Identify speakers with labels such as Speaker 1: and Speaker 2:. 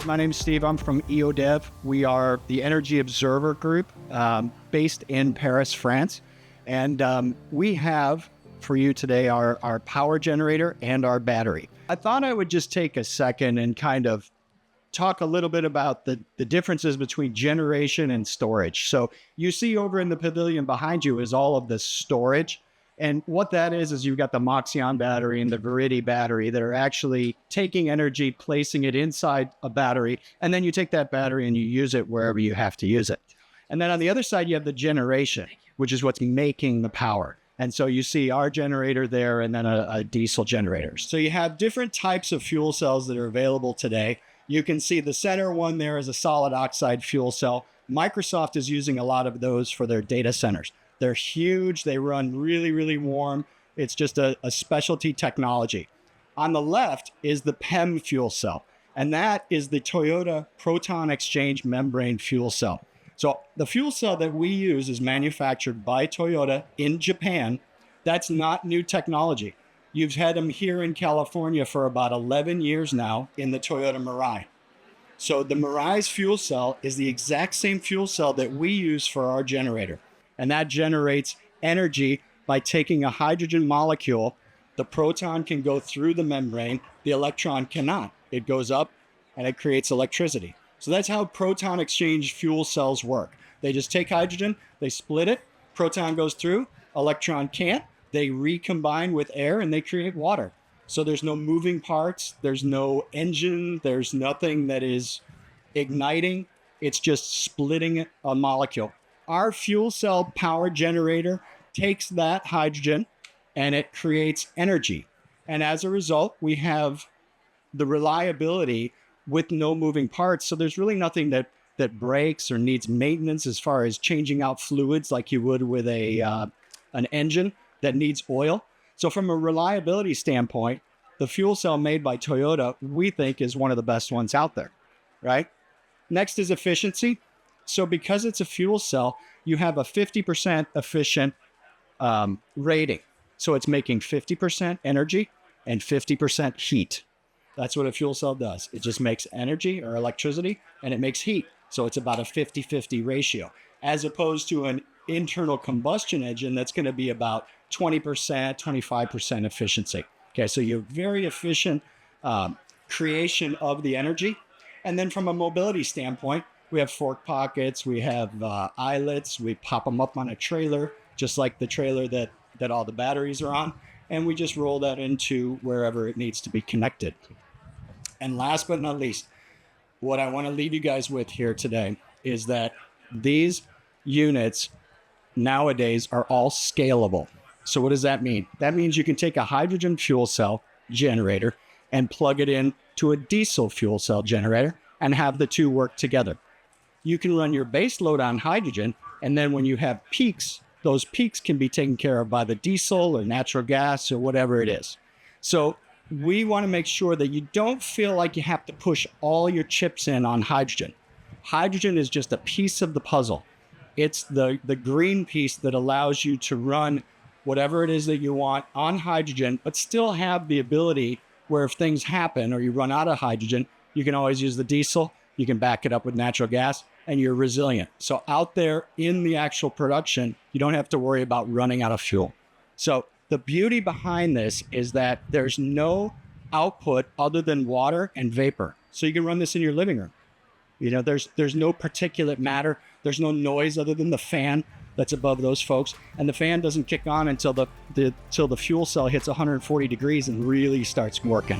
Speaker 1: My name is Steve. I'm from EoDev. We are the Energy Observer Group based in Paris, France. And we have for you today our power generator and our battery. I thought I would just take a second and kind of talk a little bit about the differences between generation and storage. So you see over in the pavilion behind you is all of the storage. And what that is you've got the Moxion battery and the Viridi battery that are actually taking energy, placing it inside a battery, and then you take that battery and you use it wherever you have to use it. And then on the other side, you have the generation, which is what's making the power. And so you see our generator there and then a diesel generator. So you have different types of fuel cells that are available today. You can see the center one there is a solid oxide fuel cell. Microsoft is using a lot of those for their data centers. They're huge. They run really, really warm. It's just a specialty technology. On the left is the PEM fuel cell, and that is the Toyota proton exchange membrane fuel cell. So the fuel cell that we use is manufactured by Toyota in Japan. That's not new technology. You've had them here in California for about 11 years now in the Toyota Mirai. So the Mirai's fuel cell is the exact same fuel cell that we use for our generator. And that generates energy by taking a hydrogen molecule. The proton can go through the membrane. The electron cannot. It goes up and it creates electricity. So that's how proton exchange fuel cells work. They just take hydrogen, they split it, proton goes through, electron can't. They recombine with air and they create water. So there's no moving parts. There's no engine. There's nothing that is igniting. It's just splitting a molecule. Our fuel cell power generator takes that hydrogen and it creates energy. And as a result, we have the reliability with no moving parts. So there's really nothing that breaks or needs maintenance as far as changing out fluids like you would with an engine that needs oil. So from a reliability standpoint, the fuel cell made by Toyota, we think is one of the best ones out there, right? Next is efficiency. So because it's a fuel cell, you have a 50% efficient rating. So it's making 50% energy and 50% heat. That's what a fuel cell does. It just makes energy or electricity and it makes heat. So it's about a 50-50 ratio, as opposed to an internal combustion engine that's going to be about 20%, 25% efficiency. Okay, so you have very efficient creation of the energy. And then from a mobility standpoint, we have fork pockets, we have eyelets, we pop them up on a trailer, just like the trailer that all the batteries are on, and we just roll that into wherever it needs to be connected. And last but not least, what I want to leave you guys with here today is that these units nowadays are all scalable. So what does that mean? That means you can take a hydrogen fuel cell generator and plug it in to a diesel fuel cell generator and have the two work together. You can run your base load on hydrogen, and then when you have peaks, those peaks can be taken care of by the diesel or natural gas or whatever it is. So we want to make sure that you don't feel like you have to push all your chips in on hydrogen. Hydrogen is just a piece of the puzzle. It's the green piece that allows you to run whatever it is that you want on hydrogen, but still have the ability where if things happen or you run out of hydrogen, you can always use the diesel. You can back it up with natural gas and you're resilient. So out there in the actual production, you don't have to worry about running out of fuel. So the beauty behind this is that there's no output other than water and vapor. So you can run this in your living room. You know, there's no particulate matter. There's no noise other than the fan that's above those folks. And the fan doesn't kick on until the fuel cell hits 140 degrees and really starts working.